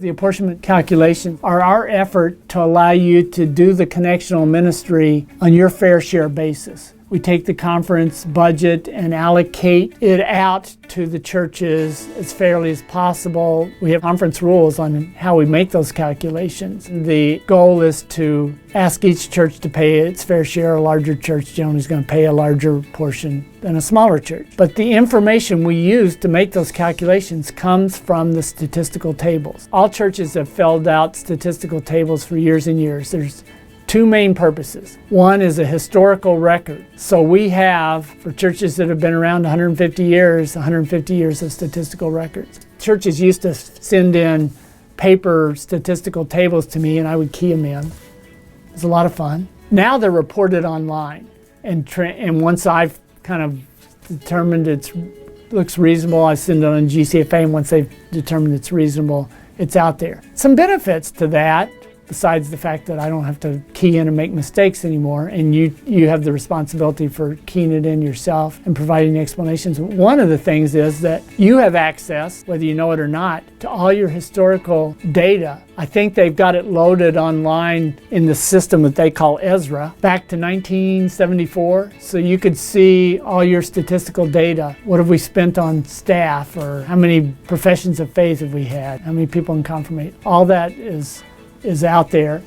The apportionment calculations are our effort to allow you to do the connectional ministry on your fair share basis. We take the conference budget and allocate it out to the churches as fairly as possible. We have conference rules on how we make those calculations. The goal is to ask each church to pay its fair share. A larger church generally is going to pay a larger portion than a smaller church. But the information we use to make those calculations comes from the statistical tables. All churches have filled out statistical tables for years and years. There's two main purposes. One is a historical record. So we have, for churches that have been around 150 years of statistical records. Churches used to send in paper statistical tables to me and I would key them in. It was a lot of fun. Now they're reported online. And once I've kind of determined it looks reasonable, I send it on GCFA, and once they've determined it's reasonable, it's out there. Some benefits to that, besides the fact that I don't have to key in and make mistakes anymore, and you have the responsibility for keying it in yourself and providing explanations. One of the things is that you have access, whether you know it or not, to all your historical data. I think they've got it loaded online in the system that they call Ezra, back to 1974. So you could see all your statistical data. What have we spent on staff, or how many professions of faith have we had? How many people in confirmation? All that is out there,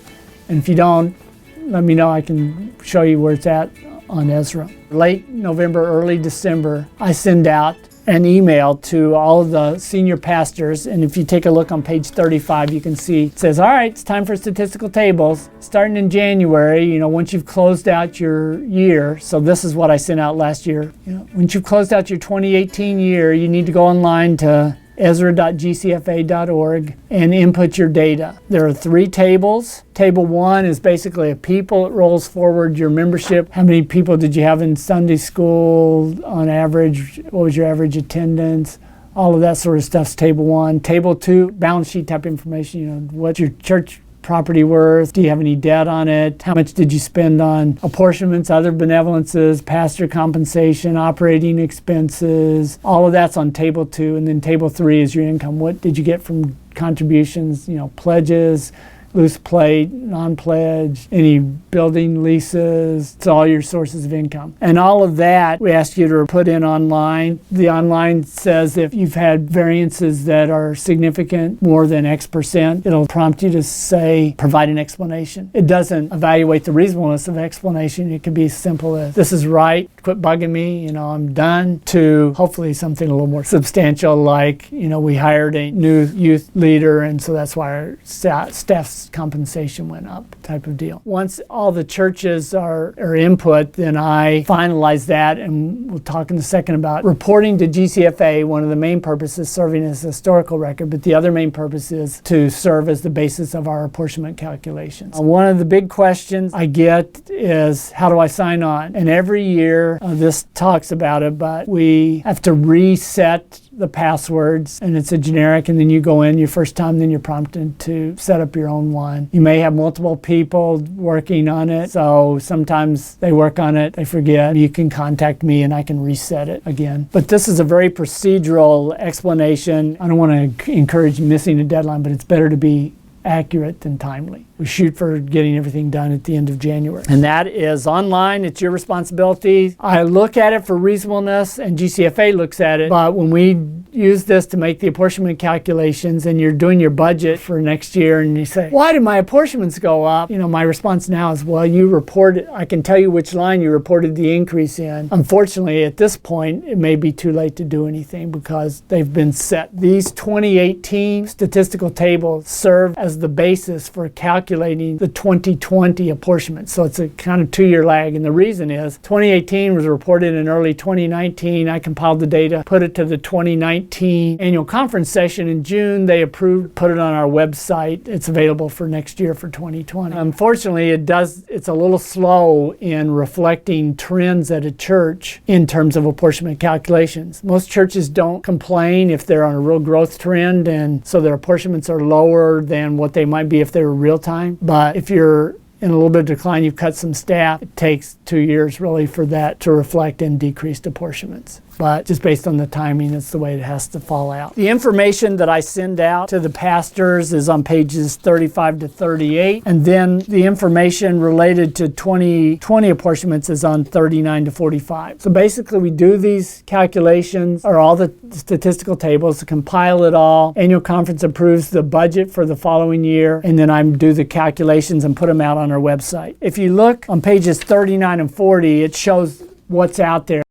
and if you don't, let me know. I can show you where it's at on Ezra. Late November, early December, I send out an email to all of the senior pastors, and if you take a look on page 35, you can see it says, all right, it's time for statistical tables starting in January. Once you've closed out your year, so this is what I sent out last year. Once you've closed out your 2018 year, you need to go online to ezra.gcfa.org and input your data. There are 3 tables. Table 1 is basically a people. It rolls forward your membership. How many people did you have in Sunday school on average? What was your average attendance? All of that sort of stuff's table 1. Table 2, balance sheet type information. What's your church property worth? Do you have any debt on it? How much did you spend on apportionments, other benevolences, pastor compensation, operating expenses? All of that's on table 2. And then table 3 is your income. What did you get from contributions, pledges, loose plate, non-pledge, any building leases? It's all your sources of income. And all of that we ask you to put in online. The online says if you've had variances that are significant, more than X percent, it'll prompt you to say, provide an explanation. It doesn't evaluate the reasonableness of explanation. It could be as simple as, this is right, quit bugging me, I'm done, to hopefully something a little more substantial, like, we hired a new youth leader, and so that's why our staff's compensation went up, type of deal. Once all the churches are input, then I finalize that, and we'll talk in a second about reporting to GCFA. One of the main purposes is serving as a historical record, but the other main purpose is to serve as the basis of our apportionment calculations. One of the big questions I get is, how do I sign on? And every year, this talks about it, but we have to reset the passwords, and it's a generic, and then you go in your first time, then you're prompted to set up your own one. You may have multiple people working on it, so sometimes they work on it, they forget. You can contact me and I can reset it again. But this is a very procedural explanation. I don't want to encourage missing a deadline, but it's better to be accurate than timely. We shoot for getting everything done at the end of January. And that is online. It's your responsibility. I look at it for reasonableness, and GCFA looks at it. But when we use this to make the apportionment calculations, and you're doing your budget for next year, and you say, why did my apportionments go up? My response now is, well, you reported, I can tell you which line you reported the increase in. Unfortunately, at this point, it may be too late to do anything because they've been set. These 2018 statistical tables serve as the basis for calculating the 2020 apportionment. So it's a kind of 2-year lag. And the reason is 2018 was reported in early 2019. I compiled the data, put it to the 2019 annual conference session in June. They approved, put it on our website. It's available for next year for 2020. Unfortunately, it's a little slow in reflecting trends at a church in terms of apportionment calculations. Most churches don't complain if they're on a real growth trend, and so their apportionments are lower than what they might be if they were real time. But if you're in a little bit of decline, you've cut some staff, it takes 2 years really for that to reflect in decreased apportionments. but just based on the timing, it's the way it has to fall out. The information that I send out to the pastors is on pages 35 to 38, and then the information related to 2020 apportionments is on 39 to 45. So basically we do these calculations, or all the statistical tables, to compile it all. Annual conference approves the budget for the following year, and then I do the calculations and put them out on our website. If you look on pages 39 and 40, it shows what's out there.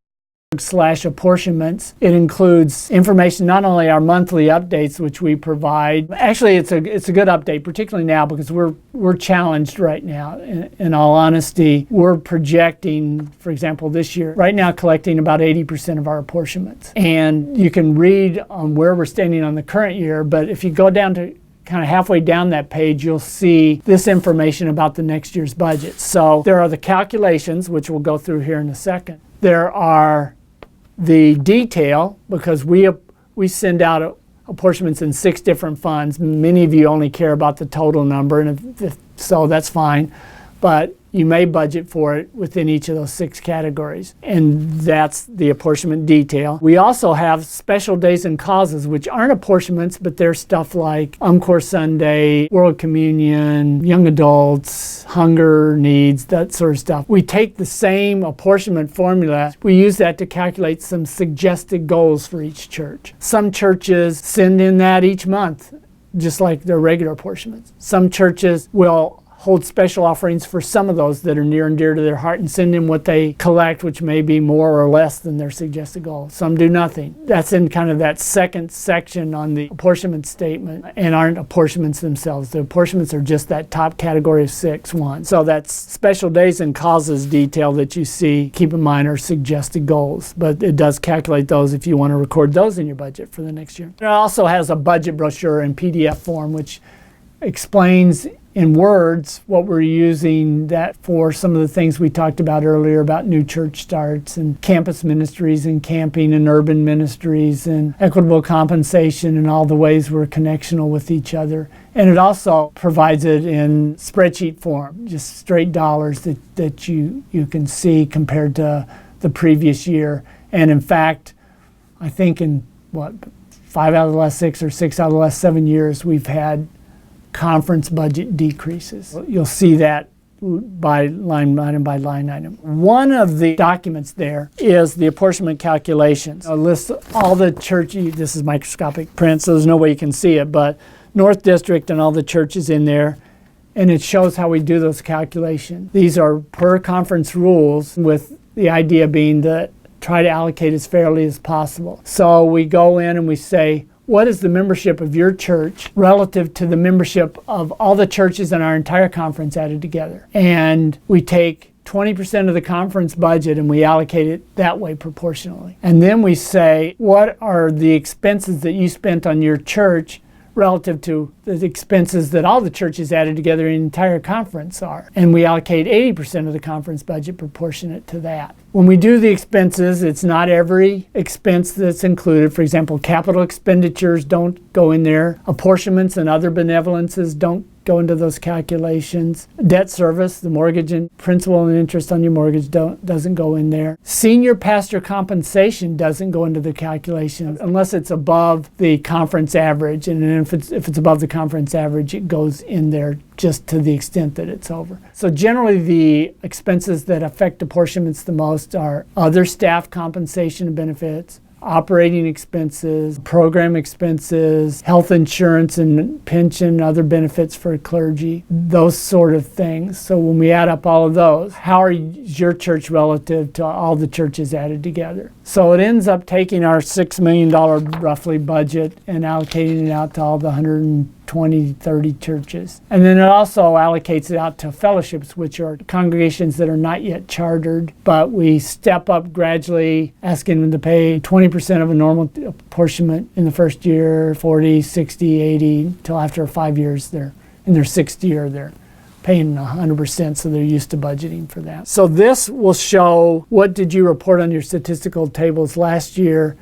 /apportionments. It includes information, not only our monthly updates, which we provide. Actually, it's a good update, particularly now because we're challenged right now. In all honesty, we're projecting, for example, this year, right now collecting about 80% of our apportionments. And you can read on where we're standing on the current year, but if you go down to kind of halfway down that page, you'll see this information about the next year's budget. So there are the calculations, which we'll go through here in a second. There are the detail, because we send out apportionments in 6 different funds. Many of you only care about the total number, and so that's fine. But you may budget for it within each of those 6 categories, and that's the apportionment detail. We also have special days and causes, which aren't apportionments, but they're stuff like Encore Sunday, World Communion, young adults, hunger needs, that sort of stuff. We take the same apportionment formula. We use that to calculate some suggested goals for each church. Some churches send in that each month, just like their regular apportionments. Some churches will hold special offerings for some of those that are near and dear to their heart and send in what they collect, which may be more or less than their suggested goal. Some do nothing. That's in kind of that second section on the apportionment statement, and aren't apportionments themselves. The apportionments are just that top category of 6-1. So that's special days and causes detail that you see, keep in mind, are suggested goals, but it does calculate those if you want to record those in your budget for the next year. It also has a budget brochure in PDF form, which explains in words what we're using that for some of the things we talked about earlier about new church starts and campus ministries and camping and urban ministries and equitable compensation and all the ways we're connectional with each other. And it also provides it in spreadsheet form, just straight dollars that you can see compared to the previous year. And in fact, I think in 5 out of the last 6 or 6 out of the last 7 years, we've had conference budget decreases. You'll see that by line item by line item. One of the documents there is the apportionment calculations. It lists all the churches. This is microscopic print, so there's no way you can see it, but North District and all the churches in there, and it shows how we do those calculations. These are per conference rules, with the idea being to try to allocate as fairly as possible. So we go in and we say, what is the membership of your church relative to the membership of all the churches in our entire conference added together? And we take 20% of the conference budget and we allocate it that way proportionally. And then we say, what are the expenses that you spent on your church relative to the expenses that all the churches added together in the entire conference are? And we allocate 80% of the conference budget proportionate to that. When we do the expenses, it's not every expense that's included. For example, capital expenditures don't go in there. Apportionments and other benevolences don't go into those calculations. Debt service, the mortgage and principal and interest on your mortgage doesn't go in there. Senior pastor compensation doesn't go into the calculation unless it's above the conference average. And then if it's above the conference average, it goes in there just to the extent that it's over. So generally the expenses that affect apportionments the most are other staff compensation and benefits, operating expenses, program expenses, health insurance and pension, other benefits for clergy, those sort of things. So when we add up all of those, how is your church relative to all the churches added together? So it ends up taking our $6 million roughly budget and allocating it out to all the 120, 30 churches. And then it also allocates it out to fellowships, which are congregations that are not yet chartered, but we step up gradually, asking them to pay 20% of a normal apportionment in the first year, 40, 60, 80, till after 5 years they're in their 6th year, they're paying 100%, so they're used to budgeting for that. So this will show what did you report on your statistical tables last year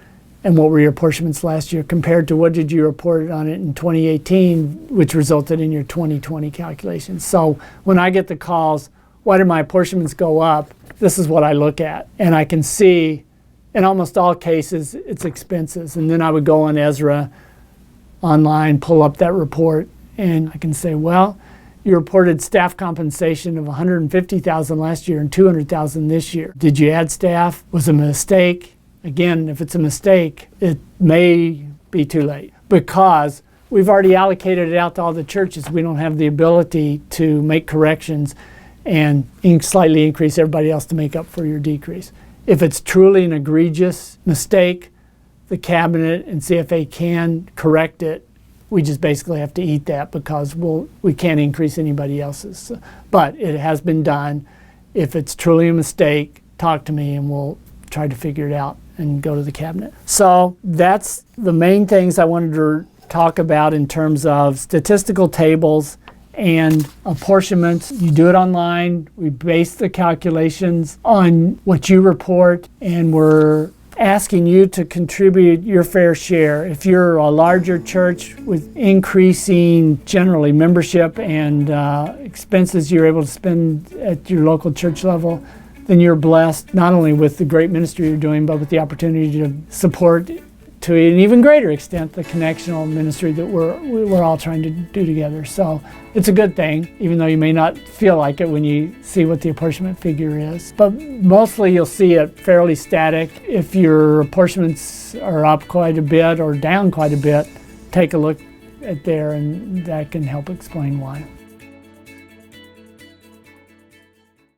and what were your apportionments last year compared to what did you report on it in 2018, which resulted in your 2020 calculations. So when I get the calls, why did my apportionments go up? This is what I look at. And I can see in almost all cases, it's expenses. And then I would go on Ezra online, pull up that report, and I can say, well, you reported staff compensation of $150,000 last year and $200,000 this year. Did you add staff? Was it a mistake? Again, if it's a mistake, it may be too late because we've already allocated it out to all the churches. We don't have the ability to make corrections and slightly increase everybody else to make up for your decrease. If it's truly an egregious mistake, the cabinet and CFA can correct it. We just basically have to eat that because we can't increase anybody else's. But it has been done. If it's truly a mistake, talk to me and we'll try to figure it out and go to the cabinet. So that's the main things I wanted to talk about in terms of statistical tables and apportionments. You do it online. We base the calculations on what you report, and we're asking you to contribute your fair share. If you're a larger church with increasing generally membership and expenses you're able to spend at your local church level, then you're blessed not only with the great ministry you're doing, but with the opportunity to support to an even greater extent the connectional ministry that we're all trying to do together. So it's a good thing, even though you may not feel like it when you see what the apportionment figure is. But mostly you'll see it fairly static. If your apportionments are up quite a bit or down quite a bit, take a look at there and that can help explain why.